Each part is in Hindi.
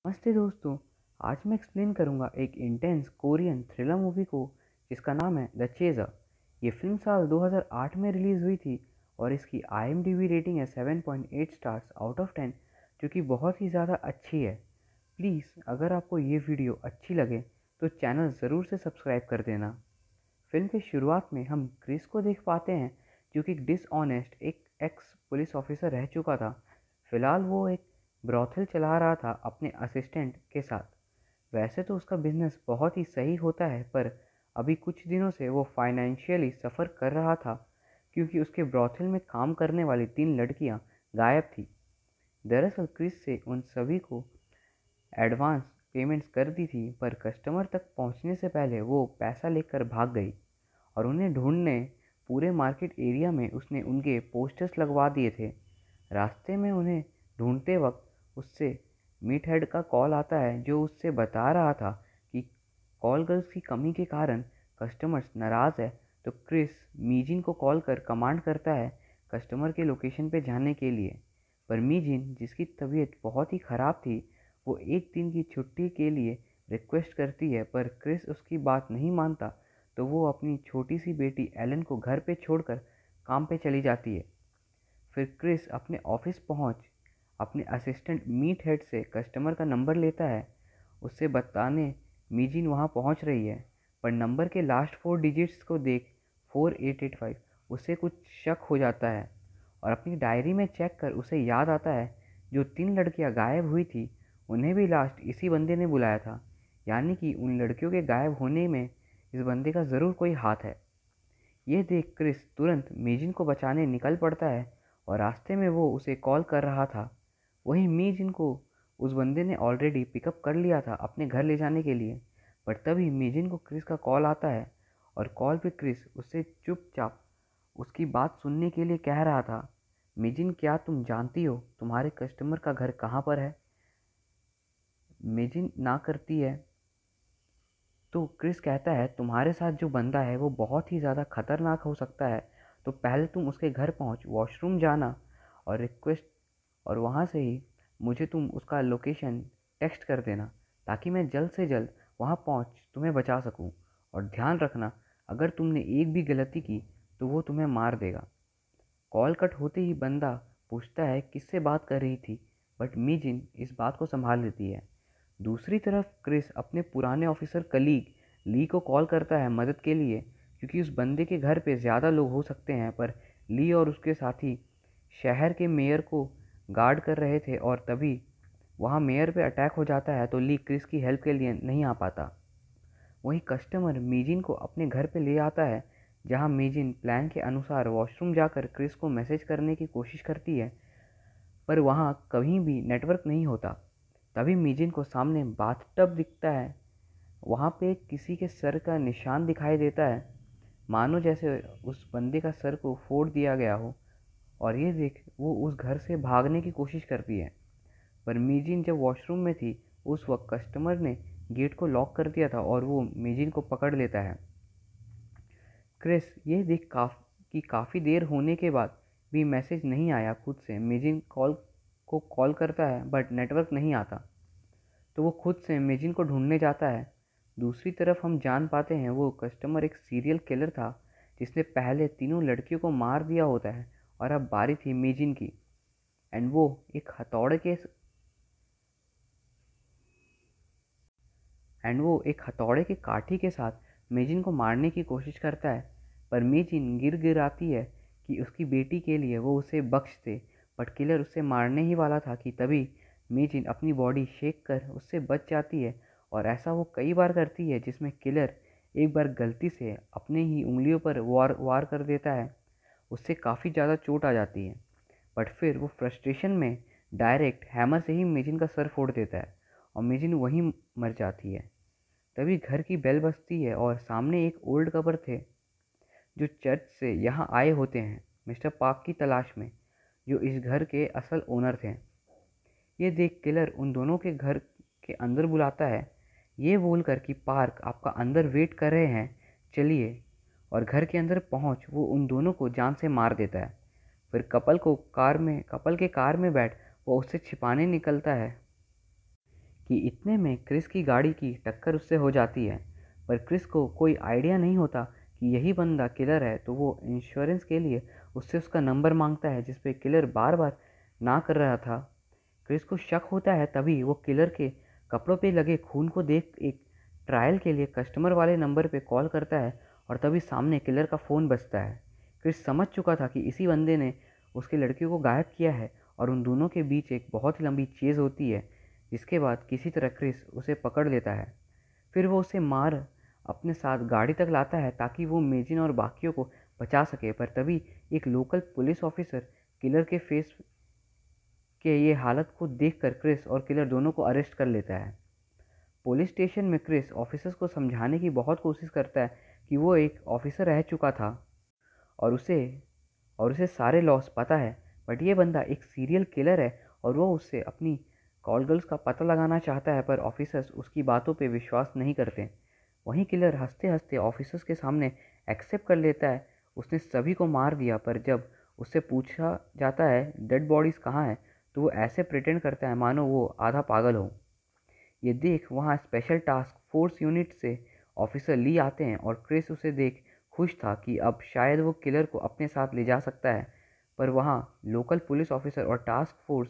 नमस्ते दोस्तों। आज मैं एक्सप्लेन करूंगा एक इंटेंस कोरियन थ्रिलर मूवी को जिसका नाम है द चेज़र। ये फिल्म साल 2008 में रिलीज़ हुई थी और इसकी IMDb रेटिंग है 7.8 स्टार्स आउट ऑफ 10, जो कि बहुत ही ज़्यादा अच्छी है। प्लीज़ अगर आपको ये वीडियो अच्छी लगे तो चैनल ज़रूर से सब्सक्राइब कर देना। फिल्म की शुरुआत में हम क्रिस को देख पाते हैं, जो कि डिसऑनेस्ट एक एक्स पुलिस ऑफिसर रह चुका था। फिलहाल वो एक ब्रॉथल चला रहा था अपने असिस्टेंट के साथ। वैसे तो उसका बिजनेस बहुत ही सही होता है, पर अभी कुछ दिनों से वो फाइनेंशियली सफ़र कर रहा था क्योंकि उसके ब्रॉथल में काम करने वाली 3 लड़कियां गायब थी। दरअसल क्रिस से उन सभी को एडवांस पेमेंट्स कर दी थी, पर कस्टमर तक पहुंचने से पहले वो पैसा लेकर भाग गई और उन्हें ढूंढने पूरे मार्केट एरिया में उसने उनके पोस्टर्स लगवा दिए थे। रास्ते में उन्हें ढूंढते वक्त उससे मीट हेड का कॉल आता है, जो उससे बता रहा था कि कॉल गर्ल्स की कमी के कारण कस्टमर्स नाराज़ है। तो क्रिस मीजिन को कॉल कर कमांड करता है कस्टमर के लोकेशन पे जाने के लिए। पर मीजिन, जिसकी तबीयत बहुत ही ख़राब थी, वो एक दिन की छुट्टी के लिए रिक्वेस्ट करती है, पर क्रिस उसकी बात नहीं मानता। तो वो अपनी छोटी सी बेटी एलन को घर पे छोड़कर काम पे चली जाती है। फिर क्रिस अपने ऑफिस पहुंच अपने असिस्टेंट मीट हेड से कस्टमर का नंबर लेता है, उससे बताने मीजिन वहां पहुंच रही है। पर नंबर के लास्ट 4 डिजिट्स को देख 4885 उसे कुछ शक हो जाता है और अपनी डायरी में चेक कर उसे याद आता है जो 3 लड़कियां गायब हुई थी, उन्हें भी लास्ट इसी बंदे ने बुलाया था। यानी कि उन लड़कियों के गायब होने में इस बंदे का ज़रूर कोई हाथ है। ये देख क्रिस तुरंत मीजिन को बचाने निकल पड़ता है और रास्ते में वो उसे कॉल कर रहा था। वहीं मीजिन को उस बंदे ने ऑलरेडी पिकअप कर लिया था अपने घर ले जाने के लिए। पर तभी मीजिन को क्रिस का कॉल आता है और कॉल पे क्रिस उससे चुपचाप उसकी बात सुनने के लिए कह रहा था, मीजिन, क्या तुम जानती हो तुम्हारे कस्टमर का घर कहाँ पर है? मीजिन ना करती है तो क्रिस कहता है, तुम्हारे साथ जो बंदा है वो बहुत ही ज़्यादा खतरनाक हो सकता है, तो पहले तुम उसके घर पहुंच, वॉशरूम जाना और रिक्वेस्ट और वहाँ से ही मुझे तुम उसका लोकेशन टेक्स्ट कर देना, ताकि मैं जल्द से जल्द वहाँ पहुँच तुम्हें बचा सकूँ। और ध्यान रखना, अगर तुमने एक भी गलती की तो वो तुम्हें मार देगा। कॉल कट होते ही बंदा पूछता है किससे बात कर रही थी, बट मीजिन इस बात को संभाल लेती है। दूसरी तरफ क्रिस अपने पुराने ऑफिसर कलीग ली को कॉल करता है मदद के लिए, क्योंकि उस बंदे के घर पे ज़्यादा लोग हो सकते हैं। पर ली और उसके साथी शहर के मेयर को गार्ड कर रहे थे और तभी वहाँ मेयर पे अटैक हो जाता है, तो ली क्रिस की हेल्प के लिए नहीं आ पाता। वहीं कस्टमर मीजिन को अपने घर पे ले आता है, जहां मीजिन प्लान के अनुसार वॉशरूम जाकर क्रिस को मैसेज करने की कोशिश करती है, पर वहां कहीं भी नेटवर्क नहीं होता। तभी मीजिन को सामने बाथटब दिखता है। वहां पे किसी के सर का निशान दिखाई देता है, मानो जैसे उस बंदे का सर को फोड़ दिया गया हो। और ये देख वो उस घर से भागने की कोशिश करती है, पर मीजिन जब वॉशरूम में थी उस वक्त कस्टमर ने गेट को लॉक कर दिया था और वो मीजिन को पकड़ लेता है। क्रिस ये देख कि काफ़ी देर होने के बाद भी मैसेज नहीं आया, खुद से मीजिन को कॉल करता है, बट नेटवर्क नहीं आता। तो वो खुद से मीजिन को ढूंढने जाता है। दूसरी तरफ हम जान पाते हैं वो कस्टमर एक सीरियल किलर था, जिसने पहले तीनों लड़कियों को मार दिया होता है और अब बारी थी मीजिन की। एंड वो एक हथौड़े के एंड वो एक हथौड़े के काठी के साथ मेजिन को मारने की कोशिश करता है, पर मेजिन गिराती है कि उसकी बेटी के लिए वो उसे बख्श दे। बट किलर उससे मारने ही वाला था कि तभी मेजिन अपनी बॉडी शेक कर उससे बच जाती है। और ऐसा वो कई बार करती है, जिसमें किलर एक बार गलती से अपने ही उंगलियों पर वार वार कर देता है। उससे काफ़ी ज़्यादा चोट आ जाती है, बट फिर वो फ्रस्ट्रेशन में डायरेक्ट हैमर से ही मेजिन का सर फोड़ देता है और मेजिन वहीं मर जाती है। तभी घर की बेल बजती है और सामने एक ओल्ड कपल थे जो चर्च से यहाँ आए होते हैं मिस्टर पार्क की तलाश में, जो इस घर के असल ओनर थे। ये देख किलर उन दोनों के घर के अंदर बुलाता है, ये बोलकर कि पार्क आपका अंदर वेट कर रहे हैं, चलिए। और घर के अंदर पहुंच वो उन दोनों को जान से मार देता है। फिर कपल के कार में बैठ वो उससे छिपाने निकलता है कि इतने में क्रिस की गाड़ी की टक्कर उससे हो जाती है। पर क्रिस को कोई आइडिया नहीं होता कि यही बंदा किलर है, तो वो इंश्योरेंस के लिए उससे उसका नंबर मांगता है, जिस पे किलर बार बार ना कर रहा था। क्रिस को शक होता है, तभी वो किलर के कपड़ों पे लगे खून को देख एक ट्रायल के लिए कस्टमर वाले नंबर पे कॉल करता है, और तभी सामने किलर का फ़ोन बजता है। क्रिस समझ चुका था कि इसी बंदे ने उसकी लड़कियों को गायब किया है, और उन दोनों के बीच एक बहुत ही लंबी चेज़ होती है, जिसके बाद किसी तरह क्रिस उसे पकड़ लेता है। फिर वो उसे मार अपने साथ गाड़ी तक लाता है ताकि वो मेजिन और बाकियों को बचा सके। पर तभी एक लोकल पुलिस ऑफिसर किलर के फेस के ये हालत को देखकर क्रिस और किलर दोनों को अरेस्ट कर लेता है। पुलिस स्टेशन में क्रिस ऑफिसर्स को समझाने की बहुत कोशिश करता है कि वो एक ऑफिसर रह चुका था, और उसे सारे लॉस पता है। बट ये बंदा एक सीरियल किलर है, और वो उससे अपनी कॉल गर्ल्स का पता लगाना चाहता है, पर ऑफिसर्स उसकी बातों पे विश्वास नहीं करते। वहीं किलर हंसते हंसते ऑफिसर्स के सामने एक्सेप्ट कर लेता है उसने सभी को मार दिया। पर जब उससे पूछा जाता है डेड बॉडीज़ कहाँ हैं, तो वो ऐसे प्रिटेंड करता है मानो वो आधा पागल हो। ये देख वहाँ स्पेशल टास्क फोर्स यूनिट से ऑफिसर ली आते हैं, और क्रिस उसे देख खुश था कि अब शायद वो किलर को अपने साथ ले जा सकता है। पर वहाँ लोकल पुलिस ऑफिसर और टास्क फोर्स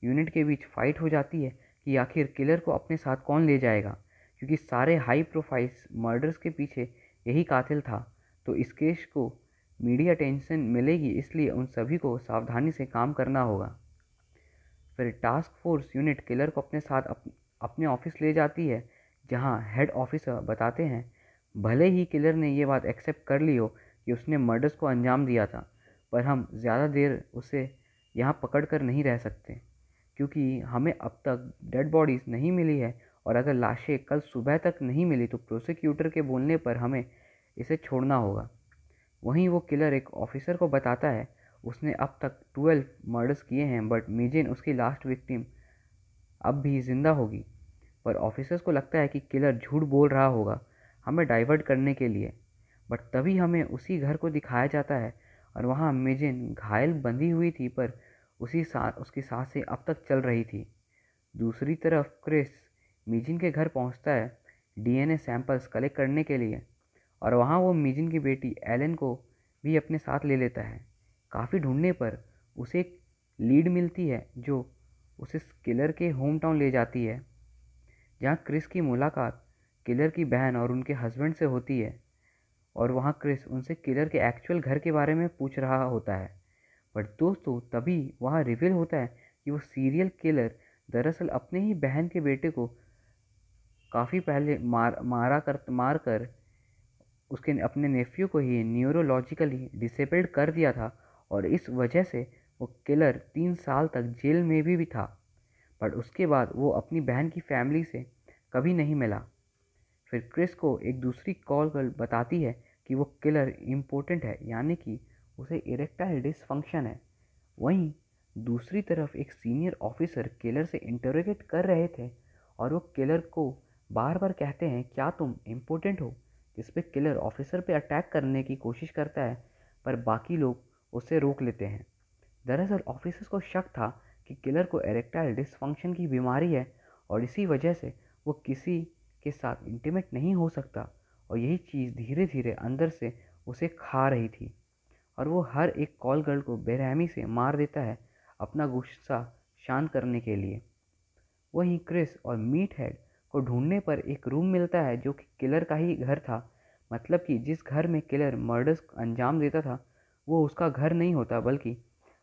यूनिट के बीच फाइट हो जाती है कि आखिर किलर को अपने साथ कौन ले जाएगा, क्योंकि सारे हाई प्रोफाइल्स मर्डर्स के पीछे यही कातिल था। तो इस केस को मीडिया अटेंशन मिलेगी, इसलिए उन सभी को सावधानी से काम करना होगा। फिर टास्क फोर्स यूनिट किलर को अपने साथ अपने ऑफिस ले जाती है, जहां हेड ऑफिसर बताते हैं भले ही किलर ने ये बात एक्सेप्ट कर ली हो कि उसने मर्डर्स को अंजाम दिया था, पर हम ज़्यादा देर उसे यहाँ पकड़ कर नहीं रह सकते, क्योंकि हमें अब तक डेड बॉडीज़ नहीं मिली है, और अगर लाशें कल सुबह तक नहीं मिली तो प्रोसिक्यूटर के बोलने पर हमें इसे छोड़ना होगा। वहीं वो किलर एक ऑफिसर को बताता है उसने अब तक 12 मर्डर्स किए हैं, बट मेजिन उसकी लास्ट विक्टिम अब भी जिंदा होगी। पर ऑफिसर्स को लगता है कि किलर झूठ बोल रहा होगा हमें डाइवर्ट करने के लिए। बट तभी हमें उसी घर को दिखाया जाता है, और वहाँ मेजिन घायल बंधी हुई थी, पर उसकी सांसें अब तक चल रही थी। दूसरी तरफ क्रिस मेजिन के घर पहुँचता है डीएनए सैंपल्स कलेक्ट करने के लिए, और वहाँ वो मिजिन की बेटी एलन को भी अपने साथ ले लेता है। काफ़ी ढूंढने पर उसे एक लीड मिलती है जो उसे किलर के होम टाउन ले जाती है, जहाँ क्रिस की मुलाकात किलर की बहन और उनके हस्बैंड से होती है। और वहाँ क्रिस उनसे किलर के एक्चुअल घर के बारे में पूछ रहा होता है। बट दोस्तों तभी वहाँ रिवील होता है कि वो सीरियल किलर दरअसल अपने ही बहन के बेटे को काफ़ी पहले मार कर उसके अपने नेफ्यू को ही न्यूरोलॉजिकली डिसेबल्ड कर दिया था, और इस वजह से वो किलर 3 साल तक जेल में भी था। बट उसके बाद वो अपनी बहन की फैमिली से कभी नहीं मिला। फिर क्रिस को एक दूसरी कॉल गर्ल बताती है कि वो किलर इम्पोर्टेंट है, यानी कि उसे इरेक्टाइल डिसफंक्शन है। वहीं दूसरी तरफ एक सीनियर ऑफिसर किलर से इंटरोगेट कर रहे थे, और वो किलर को बार बार कहते हैं क्या तुम इम्पोर्टेंट हो, जिस पे किलर ऑफिसर पे अटैक करने की कोशिश करता है, पर बाकी लोग उसे रोक लेते हैं। दरअसल ऑफिसर्स को शक था कि किलर को एरेक्टाइल डिसफंक्शन की बीमारी है, और इसी वजह से वो किसी के साथ इंटीमेट नहीं हो सकता, और यही चीज़ धीरे धीरे अंदर से उसे खा रही थी, और वो हर एक कॉल गर्ल को बेरहमी से मार देता है अपना गुस्सा शांत करने के लिए। वहीं क्रिस और मीट हेड को ढूंढने पर एक रूम मिलता है जो कि किलर का ही घर था। मतलब कि जिस घर में किलर मर्डर्स अंजाम देता था वो उसका घर नहीं होता, बल्कि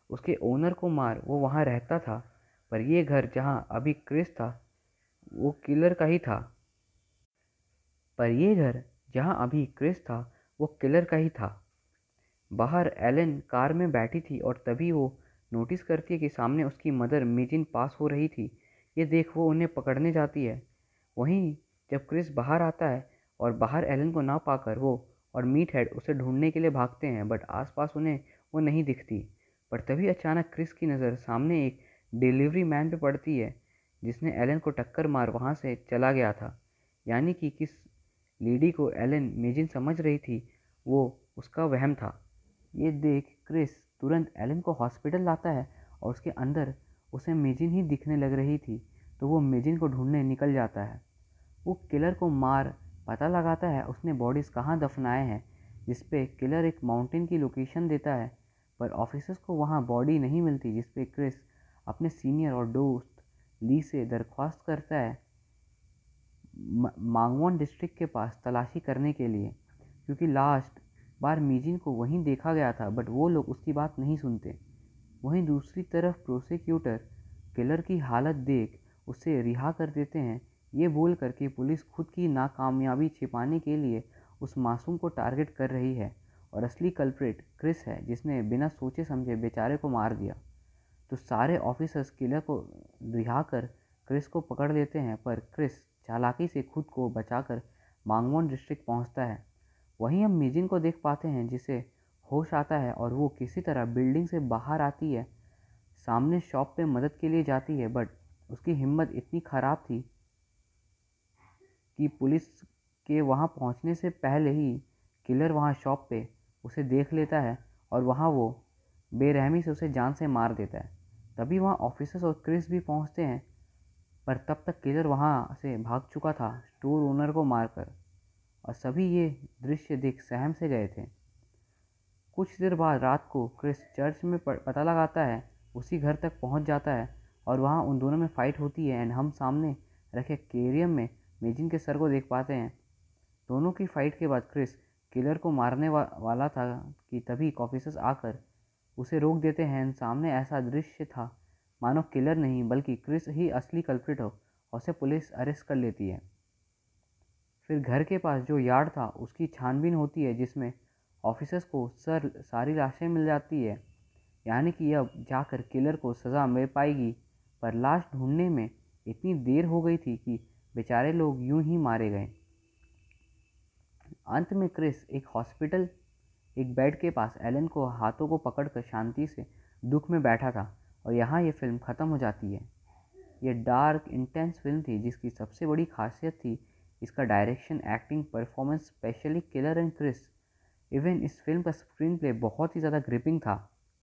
उसके ओनर को मार वो वहाँ रहता था। पर ये घर जहाँ अभी क्रिस था वो किलर का ही था पर ये घर जहाँ अभी क्रिस था वो किलर का ही था। बाहर एलन कार में बैठी थी, और तभी वो नोटिस करती है कि सामने उसकी मदर मेजिन पास हो रही थी। ये देख वो उन्हें पकड़ने जाती है। वहीं जब क्रिस बाहर आता है और बाहर एलन को ना पाकर वो और मीट हेड उसे ढूंढने के लिए भागते हैं, बट आसपास उन्हें वो नहीं दिखती। पर तभी अचानक क्रिस की नज़र सामने एक डिलीवरी मैन पे पड़ती है, जिसने एलन को टक्कर मार वहाँ से चला गया था। यानी कि किस लेडी को एलन मेजिन समझ रही थी वो उसका वहम था। ये देख क्रिस तुरंत एलन को हॉस्पिटल लाता है, और उसके अंदर उसे मेजिन ही दिखने लग रही थी। तो वो मेजिन को ढूंढने निकल जाता है। वो किलर को मार पता लगाता है उसने बॉडीज़ कहाँ दफनाए हैं, जिस पे किलर एक माउंटेन की लोकेशन देता है। पर ऑफिसर्स को वहाँ बॉडी नहीं मिलती, जिस पे क्रिस अपने सीनियर और दोस्त ली से दरख्वास्त करता है मांगवॉन डिस्ट्रिक्ट के पास तलाशी करने के लिए, क्योंकि लास्ट बार मीजिन को वहीं देखा गया था। बट वो लोग उसकी बात नहीं सुनते। वहीं दूसरी तरफ प्रोसिक्यूटर किलर की हालत देख उसे रिहा कर देते हैं, ये बोल कर कि पुलिस खुद की नाकामयाबी छिपाने के लिए उस मासूम को टारगेट कर रही है और असली कल्प्रिट क्रिस है, जिसने बिना सोचे समझे बेचारे को मार दिया। तो सारे ऑफिसर्स किलर को रिहा कर क्रिस को पकड़ लेते हैं, पर क्रिस चालाकी से खुद को बचाकर मांगवॉन डिस्ट्रिक्ट पहुंचता है। वहीं हम मीजिन को देख पाते हैं, जिसे होश आता है और वो किसी तरह बिल्डिंग से बाहर आती है, सामने शॉप पे मदद के लिए जाती है। बट उसकी हिम्मत इतनी ख़राब थी कि पुलिस के वहाँ पहुँचने से पहले ही किलर वहाँ शॉप पे उसे देख लेता है और वहाँ वो बेरहमी से उसे जान से मार देता है। तभी वहाँ ऑफिसर्स और क्रिस भी पहुँचते हैं, पर तब तक किलर वहाँ से भाग चुका था स्टोर ओनर को मारकर, और सभी ये दृश्य देख सहम से गए थे। कुछ देर बाद रात को क्रिस चर्च में पता लगाता है, उसी घर तक पहुँच जाता है और वहाँ उन दोनों में फ़ाइट होती है। एंड हम सामने रखे एक्वेरियम में मेजिन के सर को देख पाते हैं। दोनों की फाइट के बाद क्रिस किलर को मारने वाला था कि तभी ऑफिसर्स आकर उसे रोक देते हैं। सामने ऐसा दृश्य था मानो किलर नहीं बल्कि क्रिस ही असली कल्प्रिट हो, और उसे पुलिस अरेस्ट कर लेती है। फिर घर के पास जो यार्ड था उसकी छानबीन होती है, जिसमें ऑफिसर्स को सारी लाशें मिल जाती है, यानी कि अब जाकर किलर को सज़ा मिल पाएगी। पर लाश ढूंढने में इतनी देर हो गई थी कि बेचारे लोग यूं ही मारे गए। अंत में क्रिस एक बेड के पास एलन को हाथों को पकड़कर शांति से दुख में बैठा था, और यहाँ ये फिल्म ख़त्म हो जाती है। ये डार्क इंटेंस फिल्म थी जिसकी सबसे बड़ी खासियत थी इसका direction, acting, performance, specially killer and Chris. Even इस फिल्म का स्क्रीन प्ले बहुत ही ज़्यादा ग्रिपिंग था।